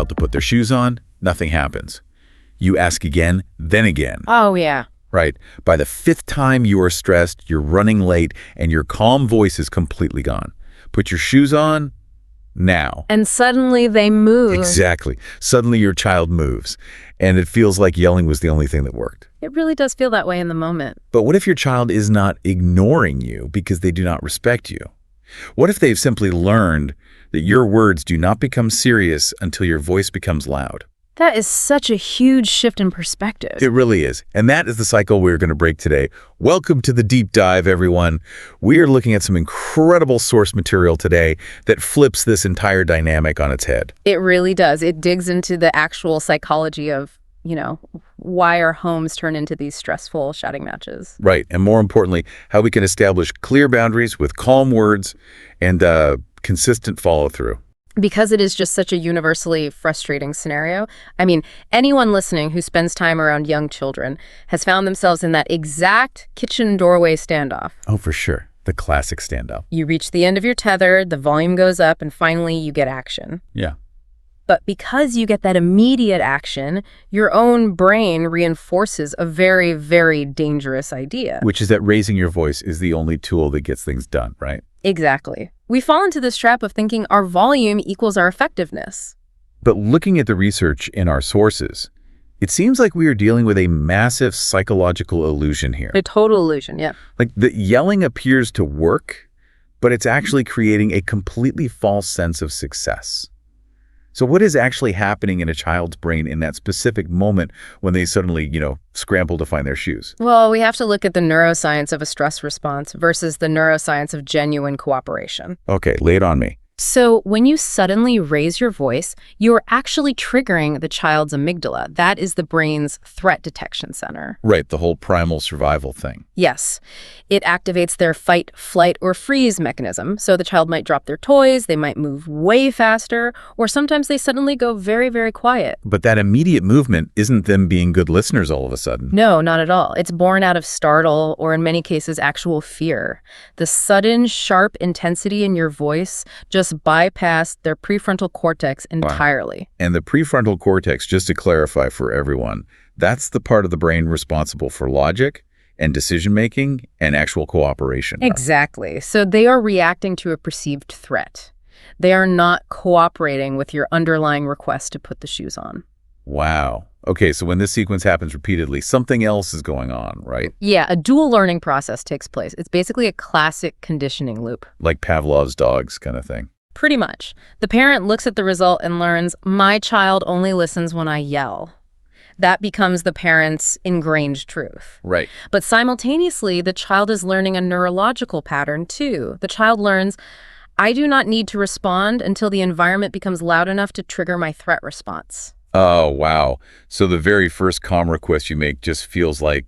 child to put their shoes on, nothing happens. You ask again, then again. Oh, yeah. Right. By the 5th time you are stressed, you're running late, and your calm voice is completely gone. Put your shoes on now. And suddenly they move. Exactly. Suddenly your child moves, and it feels like yelling was the only thing that worked. It really does feel that way in the moment. But what if your child is not ignoring you because they do not respect you? What if they've simply learned that your words do not become serious until your voice becomes loud? That is such a huge shift in perspective. It really is. And that is the cycle we're going to break today. Welcome to the deep dive, everyone. We are looking at some incredible source material today that flips this entire dynamic on its head. It really does. It digs into the actual psychology of, why our homes turn into these stressful shouting matches. Right. And more importantly, how we can establish clear boundaries with calm words and consistent follow-through. Because it is just such a universally frustrating scenario. I mean, anyone listening who spends time around young children has found themselves in that exact kitchen doorway standoff. Oh, for sure. The classic standoff. You reach the end of your tether, the volume goes up, and finally you get action. Yeah. But because you get that immediate action, your own brain reinforces a very, very dangerous idea. Which is that raising your voice is the only tool that gets things done, right? Exactly. We fall into this trap of thinking our volume equals our effectiveness. But looking at the research in our sources, it seems like we are dealing with a massive psychological illusion here. A total illusion, yeah. Like the yelling appears to work, but it's actually creating a completely false sense of success. So what is actually happening in a child's brain in that specific moment when they suddenly, scramble to find their shoes? Well, we have to look at the neuroscience of a stress response versus the neuroscience of genuine cooperation. Okay, lay it on me. So when you suddenly raise your voice, you're actually triggering the child's amygdala. That is the brain's threat detection center. Right, the whole primal survival thing. Yes. It activates their fight, flight, or freeze mechanism. So the child might drop their toys, they might move way faster, or sometimes they suddenly go very, very quiet. But that immediate movement isn't them being good listeners all of a sudden. No, not at all. It's born out of startle, or in many cases, actual fear. The sudden, sharp intensity in your voice just bypassed their prefrontal cortex entirely. Wow. And the prefrontal cortex, just to clarify for everyone, that's the part of the brain responsible for logic and decision-making and actual cooperation. Exactly. So they are reacting to a perceived threat. They are not cooperating with your underlying request to put the shoes on. Wow. Okay, so when this sequence happens repeatedly, something else is going on, right? Yeah, a dual learning process takes place. It's basically a classic conditioning loop. Like Pavlov's dogs kind of thing. Pretty much. The parent looks at the result and learns, my child only listens when I yell. That becomes the parent's ingrained truth. Right. But simultaneously, the child is learning a neurological pattern too. The child learns, I do not need to respond until the environment becomes loud enough to trigger my threat response. Oh, wow. So the very first calm request you make just feels like,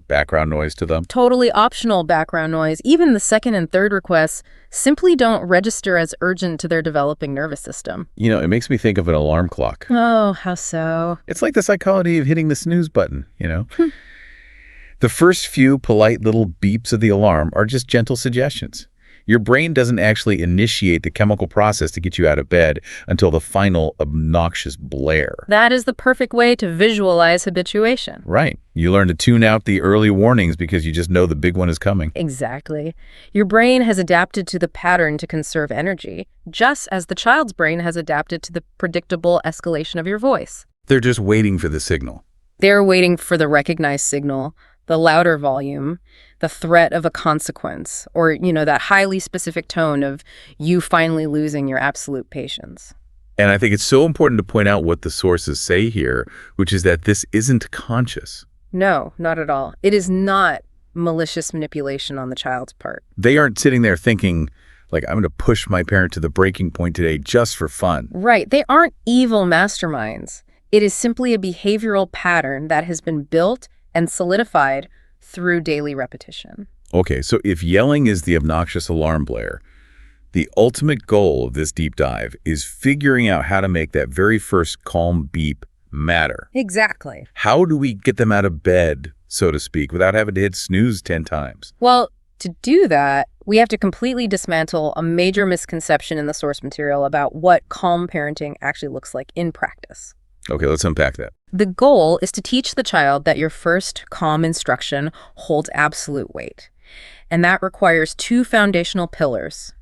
background noise to them? Totally optional background noise. Even the second and third requests simply don't register as urgent to their developing nervous system. It makes me think of an alarm clock. Oh, how so? It's like the psychology of hitting the snooze button, The first few polite little beeps of the alarm are just gentle suggestions. Your brain doesn't actually initiate the chemical process to get you out of bed until the final obnoxious blare. That is the perfect way to visualize habituation. Right. You learn to tune out the early warnings because you just know the big one is coming. Exactly. Your brain has adapted to the pattern to conserve energy, just as the child's brain has adapted to the predictable escalation of your voice. They're just waiting for the signal. They're waiting for the recognized signal, the louder volume, the threat of a consequence, or, that highly specific tone of you finally losing your absolute patience. And I think it's so important to point out what the sources say here, which is that this isn't conscious. No, not at all. It is not malicious manipulation on the child's part. They aren't sitting there thinking, I'm going to push my parent to the breaking point today just for fun. Right. They aren't evil masterminds. It is simply a behavioral pattern that has been built and solidified through daily repetition. Okay, so if yelling is the obnoxious alarm blare, the ultimate goal of this deep dive is figuring out how to make that very first calm beep matter. Exactly. How do we get them out of bed, so to speak, without having to hit snooze 10 times? Well, to do that, We have to completely dismantle a major misconception in the source material about what calm parenting actually looks like in practice. Okay, let's unpack that. The goal is to teach the child that your first calm instruction holds absolute weight. And that requires two foundational pillars: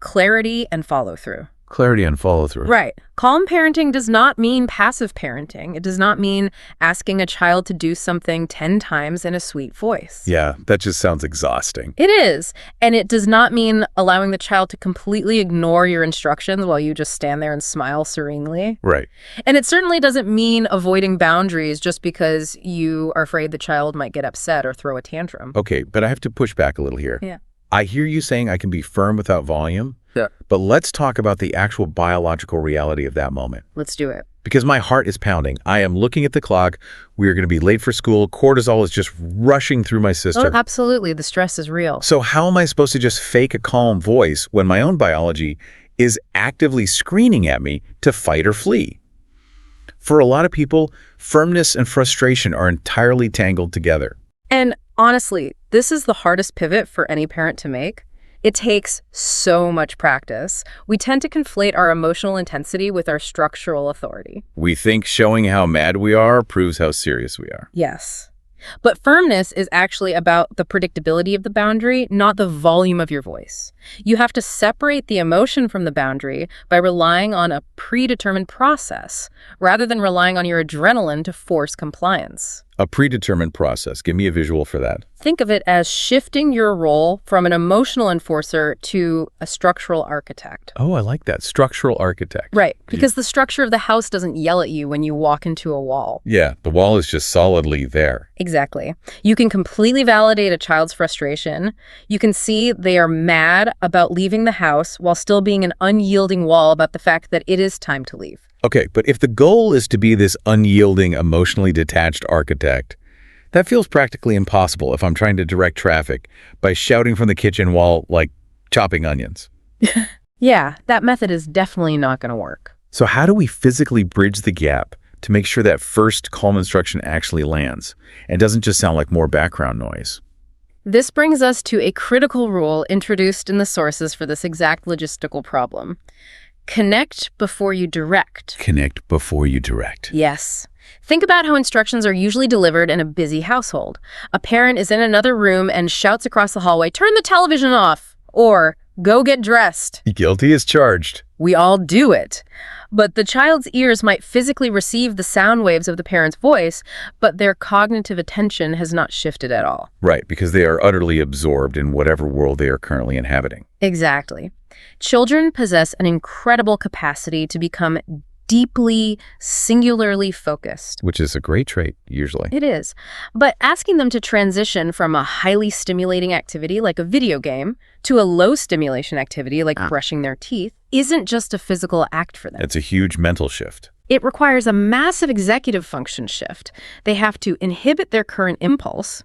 clarity and follow-through. Clarity and follow-through. Right. Calm parenting does not mean passive parenting. It does not mean asking a child to do something 10 times in a sweet voice. Yeah, that just sounds exhausting. It is. And it does not mean allowing the child to completely ignore your instructions while you just stand there and smile serenely. Right. And it certainly doesn't mean avoiding boundaries just because you are afraid the child might get upset or throw a tantrum. Okay, but I have to push back a little here. Yeah. I hear you saying I can be firm without volume. Yeah. But let's talk about the actual biological reality of that moment. Let's do it. Because my heart is pounding. I am looking at the clock. We are going to be late for school. Cortisol is just rushing through my system. Oh, absolutely. The stress is real. So how am I supposed to just fake a calm voice when my own biology is actively screaming at me to fight or flee? For a lot of people, firmness and frustration are entirely tangled together. And honestly, this is the hardest pivot for any parent to make. It takes so much practice. We tend to conflate our emotional intensity with our structural authority. We think showing how mad we are proves how serious we are. Yes. But firmness is actually about the predictability of the boundary, not the volume of your voice. You have to separate the emotion from the boundary by relying on a predetermined process, rather than relying on your adrenaline to force compliance. A predetermined process. Give me a visual for that. Think of it as shifting your role from an emotional enforcer to a structural architect. Oh, I like that. Structural architect. Right, because the structure of the house doesn't yell at you when you walk into a wall. Yeah, the wall is just solidly there. Exactly. You can completely validate a child's frustration. You can see they are mad about leaving the house while still being an unyielding wall about the fact that it is time to leave. Okay, but if the goal is to be this unyielding, emotionally detached architect, that feels practically impossible if I'm trying to direct traffic by shouting from the kitchen while, like, chopping onions. Yeah, that method is definitely not going to work. So how do we physically bridge the gap to make sure that first calm instruction actually lands and doesn't just sound like more background noise? This brings us to a critical rule introduced in the sources for this exact logistical problem. Connect before you direct. Connect before you direct. Yes. Think about how instructions are usually delivered in a busy household. A parent is in another room and shouts across the hallway, "Turn the television off," or "Go get dressed." Guilty as charged. We all do it. But the child's ears might physically receive the sound waves of the parent's voice, but their cognitive attention has not shifted at all. Right, because they are utterly absorbed in whatever world they are currently inhabiting. Exactly. Children possess an incredible capacity to become deeply, singularly focused. Which is a great trait, usually. It is. But asking them to transition from a highly stimulating activity like a video game to a low stimulation activity like brushing their teeth isn't just a physical act for them. It's a huge mental shift. It requires a massive executive function shift. They have to inhibit their current impulse,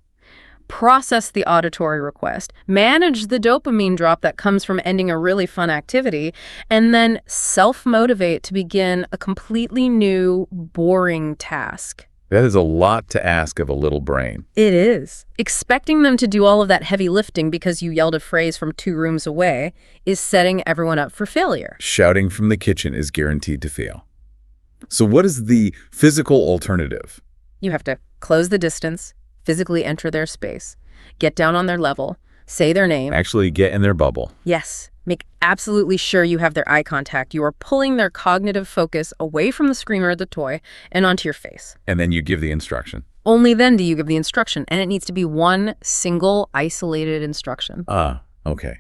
process the auditory request, manage the dopamine drop that comes from ending a really fun activity, and then self-motivate to begin a completely new, boring task. That is a lot to ask of a little brain. It is. Expecting them to do all of that heavy lifting because you yelled a phrase from 2 rooms away is setting everyone up for failure. Shouting from the kitchen is guaranteed to fail. So what is the physical alternative? You have to close the distance, physically enter their space, get down on their level, say their name. Actually get in their bubble. Yes. Make absolutely sure you have their eye contact. You are pulling their cognitive focus away from the screen or the toy and onto your face. And then you give the instruction. Only then do you give the instruction, and it needs to be one single, isolated instruction. Okay.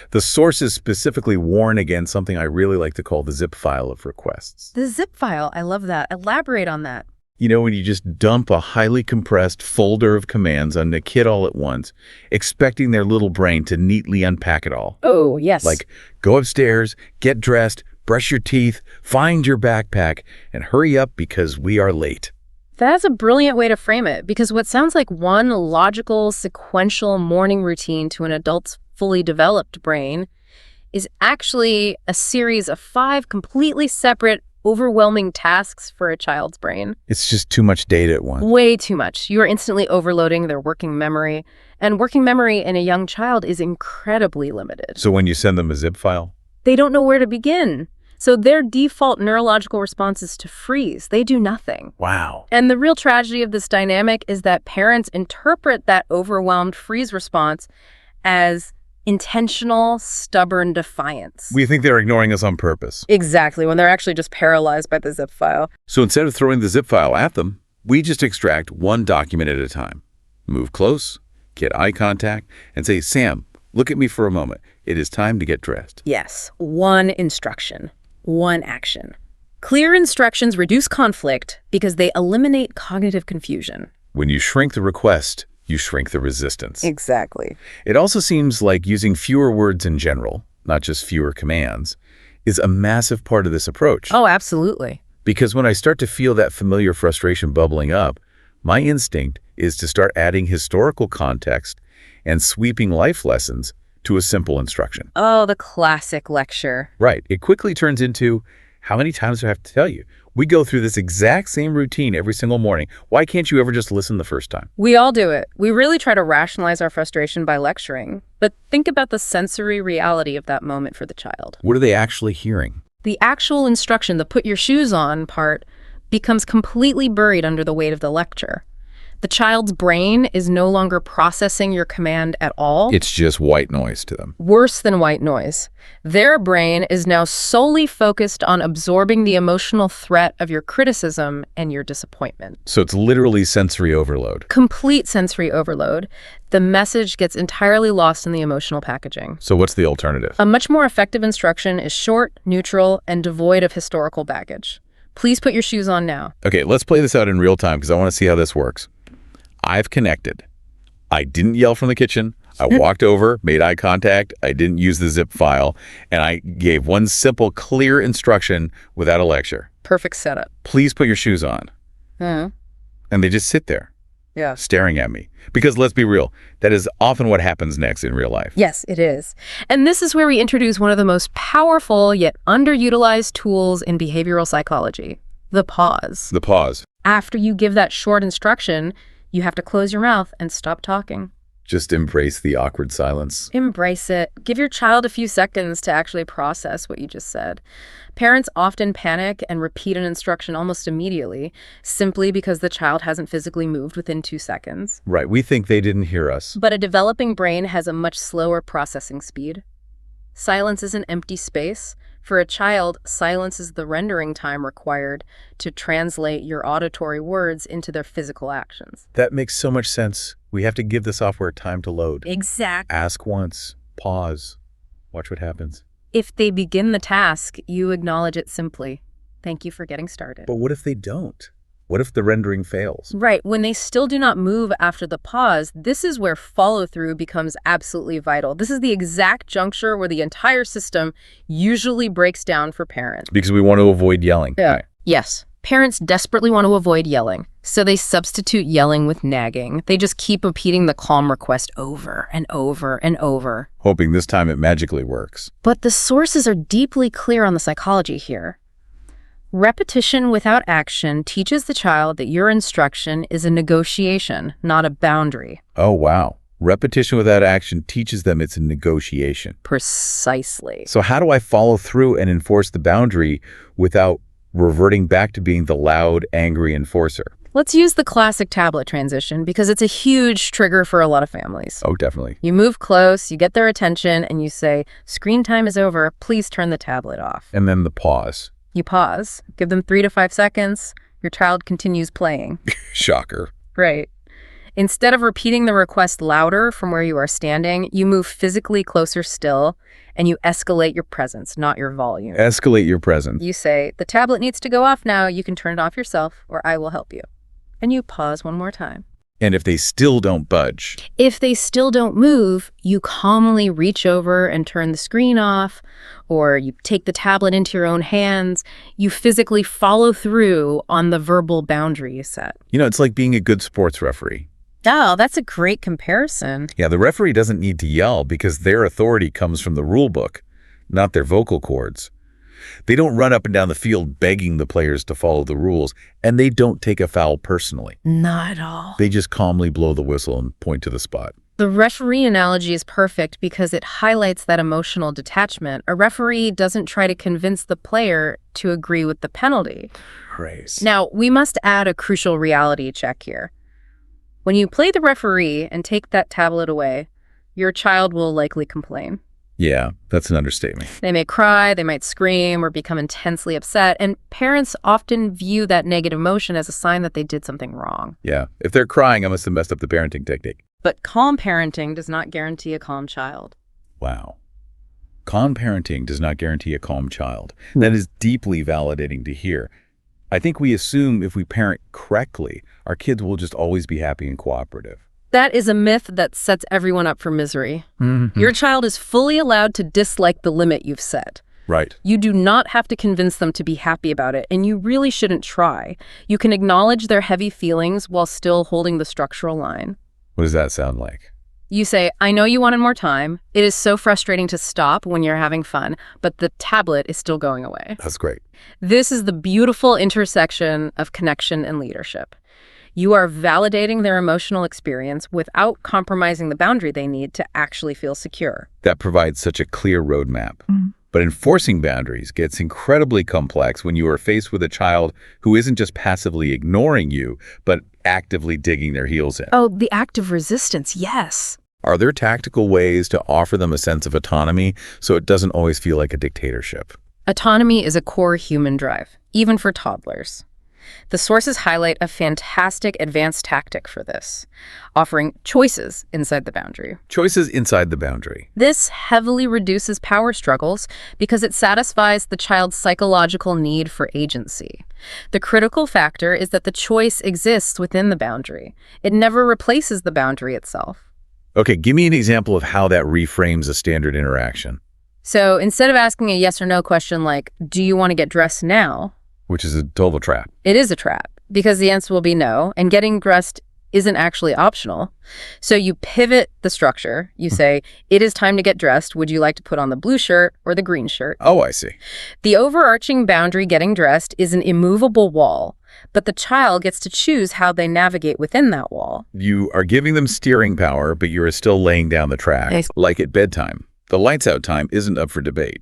The sources specifically warn against something I really like to call the zip file of requests. The zip file, I love that. Elaborate on that. You know, when you just dump a highly compressed folder of commands on a kid all at once, expecting their little brain to neatly unpack it all. Oh, yes. Like, go upstairs, get dressed, brush your teeth, find your backpack, and hurry up because we are late. That's a brilliant way to frame it, because what sounds like one logical, sequential morning routine to an adult's fully developed brain is actually a series of 5 completely separate, overwhelming tasks for a child's brain. It's just too much data at once. Way too much. You are instantly overloading their working memory, and working memory in a young child is incredibly limited. So when you send them a zip file? They don't know where to begin. So their default neurological response is to freeze. They do nothing. Wow. And the real tragedy of this dynamic is that parents interpret that overwhelmed freeze response as intentional, stubborn defiance. We think they're ignoring us on purpose. Exactly, when they're actually just paralyzed by the zip file. So instead of throwing the zip file at them, we just extract one document at a time. Move close, get eye contact, and say, Sam, look at me for a moment. It is time to get dressed. Yes, one instruction, one action. Clear instructions reduce conflict because they eliminate cognitive confusion. When you shrink the request, you shrink the resistance. Exactly. It also seems like using fewer words in general, not just fewer commands, is a massive part of this approach. Oh, absolutely. Because when I start to feel that familiar frustration bubbling up, my instinct is to start adding historical context and sweeping life lessons to a simple instruction. Oh, the classic lecture. Right. It quickly turns into, how many times do I have to tell you? We go through this exact same routine every single morning. Why can't you ever just listen the first time? We all do it. We really try to rationalize our frustration by lecturing. But think about the sensory reality of that moment for the child. What are they actually hearing? The actual instruction, the put your shoes on part, becomes completely buried under the weight of the lecture. The child's brain is no longer processing your command at all. It's just white noise to them. Worse than white noise. Their brain is now solely focused on absorbing the emotional threat of your criticism and your disappointment. So it's literally sensory overload. Complete sensory overload. The message gets entirely lost in the emotional packaging. So what's the alternative? A much more effective instruction is short, neutral, and devoid of historical baggage. Please put your shoes on now. Okay, let's play this out in real time because I want to see how this works. I've connected. I didn't yell from the kitchen. I walked over, made eye contact. I didn't use the zip file. And I gave one simple, clear instruction without a lecture. Perfect setup. Please put your shoes on. Hmm. And they just sit there, Yeah. staring at me. Because let's be real, that is often what happens next in real life. Yes, it is. And this is where we introduce one of the most powerful yet underutilized tools in behavioral psychology, the pause. The pause. After you give that short instruction, you have to close your mouth and stop talking. Just embrace the awkward silence. Embrace it. Give your child a few seconds to actually process what you just said. Parents often panic and repeat an instruction almost immediately, simply because the child hasn't physically moved within 2 seconds. Right, we think they didn't hear us. But a developing brain has a much slower processing speed. Silence is an empty space. For a child, silence is the rendering time required to translate your auditory words into their physical actions. That makes so much sense. We have to give the software time to load. Exactly. Ask once, pause, watch what happens. If they begin the task, you acknowledge it simply. Thank you for getting started. But what if they don't? What if the rendering fails? Right. When they still do not move after the pause, this is where follow-through becomes absolutely vital. This is the exact juncture where the entire system usually breaks down for parents. Because we want to avoid yelling. Yeah. Right. Yes. Parents desperately want to avoid yelling, so they substitute yelling with nagging. They just keep repeating the calm request over and over and over. Hoping this time it magically works. But the sources are deeply clear on the psychology here. Repetition without action teaches the child that your instruction is a negotiation, not a boundary. Oh, wow. Repetition without action teaches them it's a negotiation. Precisely. So how do I follow through and enforce the boundary without reverting back to being the loud, angry enforcer? Let's use the classic tablet transition because it's a huge trigger for a lot of families. Oh, definitely. You move close, you get their attention, and you say, "Screen time is over, please turn the tablet off." And then the pause. You pause, give them 3 to 5 seconds, your child continues playing. Shocker. Right. Instead of repeating the request louder from where you are standing, you move physically closer still, and you escalate your presence, not your volume. Escalate your presence. You say, "The tablet needs to go off now, you can turn it off yourself, or I will help you." And you pause one more time. And if they still don't budge, If they still don't move, you calmly reach over and turn the screen off, or you take the tablet into your own hands. You physically follow through on the verbal boundary you set. it's like being a good sports referee. Oh, that's a great comparison. Yeah, the referee doesn't need to yell because their authority comes from the rule book, not their vocal cords. They don't run up and down the field begging the players to follow the rules, and they don't take a foul personally. Not at all. They just calmly blow the whistle and point to the spot. The referee analogy is perfect because it highlights that emotional detachment. A referee doesn't try to convince the player to agree with the penalty. Praise. Now, we must add a crucial reality check here. When you play the referee and take that tablet away, your child will likely complain. Yeah, that's an understatement. They may cry, they might scream, or become intensely upset, and parents often view that negative emotion as a sign that they did something wrong. Yeah, if they're crying, I must have messed up the parenting technique. But calm parenting does not guarantee a calm child. Wow. Calm parenting does not guarantee a calm child. That is deeply validating to hear. I think we assume if we parent correctly, our kids will just always be happy and cooperative. That is a myth that sets everyone up for misery. Mm-hmm. Your child is fully allowed to dislike the limit you've set. Right. You do not have to convince them to be happy about it, and you really shouldn't try. You can acknowledge their heavy feelings while still holding the structural line. What does that sound like? You say, I know you wanted more time. It is so frustrating to stop when you're having fun, but the tablet is still going away. That's great. This is the beautiful intersection of connection and leadership. You are validating their emotional experience without compromising the boundary they need to actually feel secure. That provides such a clear roadmap. But enforcing boundaries gets incredibly complex when you are faced with a child who isn't just passively ignoring you, but actively digging their heels in. Oh, the act of resistance, yes. Are there tactical ways to offer them a sense of autonomy so it doesn't always feel like a dictatorship? Autonomy is a core human drive, even for toddlers. The sources highlight a fantastic advanced tactic for this, offering choices inside the boundary. Choices inside the boundary. This heavily reduces power struggles because it satisfies the child's psychological need for agency. The critical factor is that the choice exists within the boundary. It never replaces the boundary itself. Okay, give me an example of how that reframes a standard interaction. So instead of asking a yes or no question like, do you want to get dressed now? Which is a total trap. It is a trap because the answer will be no, and getting dressed isn't actually optional. So you pivot the structure. You say, it is time to get dressed. Would you like to put on the blue shirt or the green shirt? Oh, I see. The overarching boundary getting dressed is an immovable wall, but the child gets to choose how they navigate within that wall. You are giving them steering power, but you are still laying down the track. Yes. Like at bedtime. The lights out time isn't up for debate,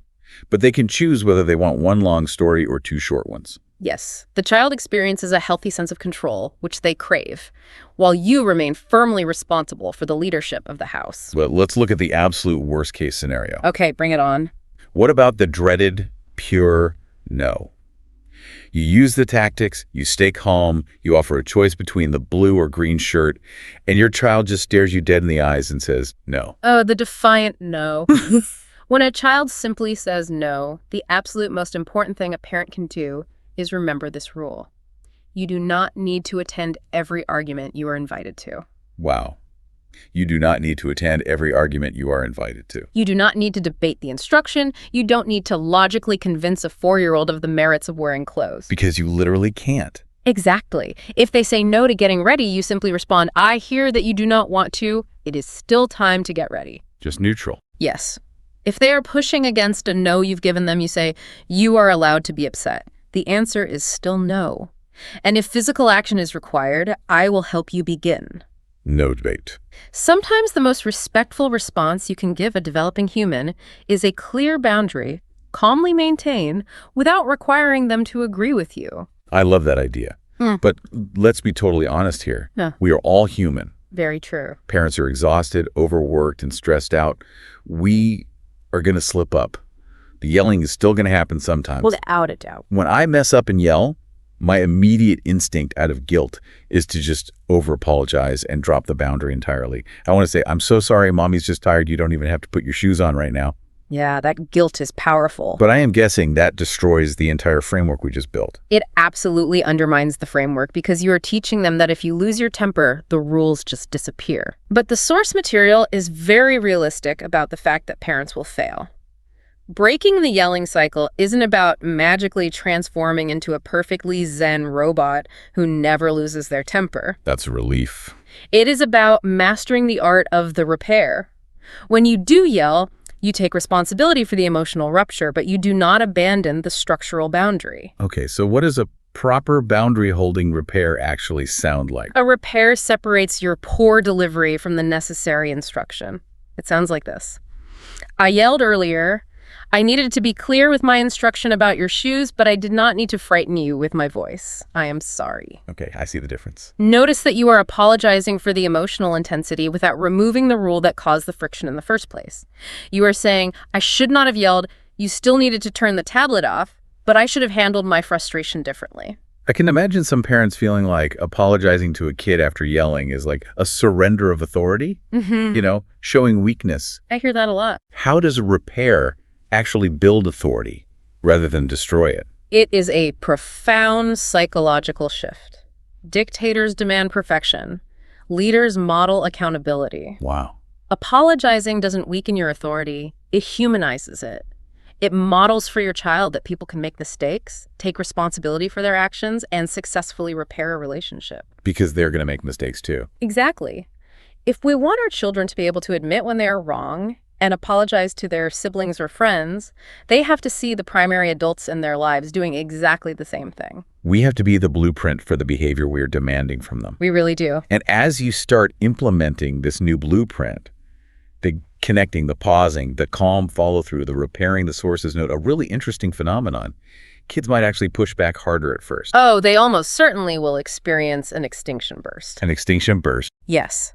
but they can choose whether they want one long story or two short ones. Yes, the child experiences a healthy sense of control, which they crave, while you remain firmly responsible for the leadership of the house. But let's look at the absolute worst case scenario. Okay, bring it on. What about the dreaded, pure no? You use the tactics, you stay calm, you offer a choice between the blue or green shirt, and your child just stares you dead in the eyes and says no. Oh, the defiant no. When a child simply says no, the absolute most important thing a parent can do is remember this rule. You do not need to attend every argument you are invited to. Wow. You do not need to attend every argument you are invited to. You do not need to debate the instruction. You don't need to logically convince a 4-year-old of the merits of wearing clothes. Because you literally can't. Exactly. If they say no to getting ready, you simply respond, I hear that you do not want to. It is still time to get ready. Just neutral. Yes. If they are pushing against a no you've given them, you say, you are allowed to be upset. The answer is still no. And if physical action is required, I will help you begin. No debate. Sometimes the most respectful response you can give a developing human is a clear boundary, calmly maintained, without requiring them to agree with you. I love that idea. But let's be totally honest here. Yeah. We are all human. Very true. Parents are exhausted, overworked, and stressed out. We are going to slip up. The yelling is still going to happen sometimes. Without a doubt. When I mess up and yell, my immediate instinct out of guilt is to just over-apologize and drop the boundary entirely. I want to say, I'm so sorry, mommy's just tired. You don't even have to put your shoes on right now. Yeah, that guilt is powerful. But I am guessing that destroys the entire framework we just built. It absolutely undermines the framework because you are teaching them that if you lose your temper, the rules just disappear. But the source material is very realistic about the fact that parents will fail. Breaking the yelling cycle isn't about magically transforming into a perfectly zen robot who never loses their temper. That's a relief. It is about mastering the art of the repair. When you do yell, You take responsibility for the emotional rupture, but you do not abandon the structural boundary. Okay, so what does a proper boundary-holding repair actually sound like? A repair separates your poor delivery from the necessary instruction. It sounds like this. I yelled earlier. I needed to be clear with my instruction about your shoes, but I did not need to frighten you with my voice. I am sorry. Okay, I see the difference. Notice that you are apologizing for the emotional intensity without removing the rule that caused the friction in the first place. You are saying, I should not have yelled. You still needed to turn the tablet off, but I should have handled my frustration differently. I can imagine some parents feeling like apologizing to a kid after yelling is like a surrender of authority, showing weakness. I hear that a lot. How does a repair actually build authority rather than destroy it? It is a profound psychological shift. Dictators demand perfection. Leaders model accountability. Wow. Apologizing doesn't weaken your authority. It humanizes it. It models for your child that people can make mistakes, take responsibility for their actions, and successfully repair a relationship. Because they're going to make mistakes too. Exactly. If we want our children to be able to admit when they are wrong and apologize to their siblings or friends, they have to see the primary adults in their lives doing exactly the same thing. We have to be the blueprint for the behavior we're demanding from them. We really do. And as you start implementing this new blueprint, the connecting, the pausing, the calm follow-through, the repairing the sources note, a really interesting phenomenon. Kids might actually push back harder at first. Oh, they almost certainly will experience an extinction burst. An extinction burst. Yes.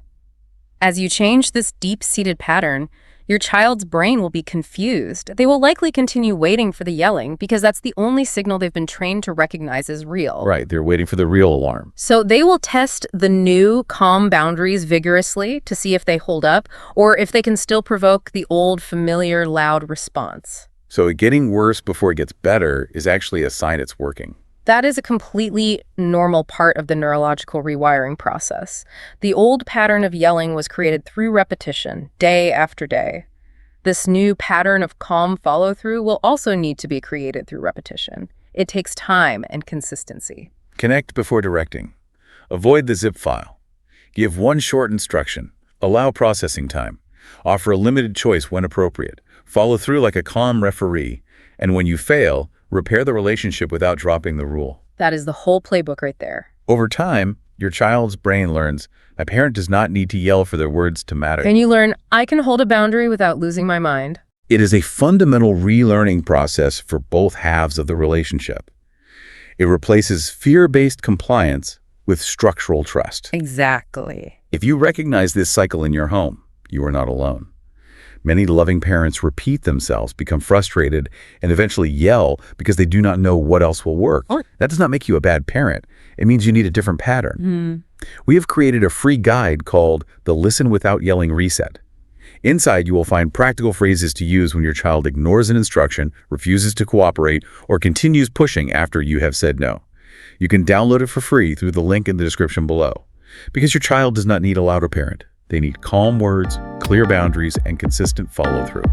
As you change this deep-seated pattern, your child's brain will be confused. They will likely continue waiting for the yelling because that's the only signal they've been trained to recognize as real. Right, they're waiting for the real alarm. So they will test the new calm boundaries vigorously to see if they hold up or if they can still provoke the old familiar loud response. So it getting worse before it gets better is actually a sign it's working. That is a completely normal part of the neurological rewiring process. The old pattern of yelling was created through repetition, day after day. This new pattern of calm follow-through will also need to be created through repetition. It takes time and consistency. Connect before directing. Avoid the zip file. Give one short instruction. Allow processing time. Offer a limited choice when appropriate. Follow through like a calm referee. And when you fail, repair the relationship without dropping the rule. That is the whole playbook right there. Over time, your child's brain learns, my parent does not need to yell for their words to matter. And you learn, I can hold a boundary without losing my mind. It is a fundamental relearning process for both halves of the relationship. It replaces fear-based compliance with structural trust. Exactly. If you recognize this cycle in your home, you are not alone. Many loving parents repeat themselves, become frustrated, and eventually yell because they do not know what else will work. That does not make you a bad parent. It means you need a different pattern. We have created a free guide called the Listen Without Yelling Reset. Inside, you will find practical phrases to use when your child ignores an instruction, refuses to cooperate, or continues pushing after you have said no. You can download it for free through the link in the description below. Because your child does not need a louder parent. They need calm words, clear boundaries, and consistent follow-through.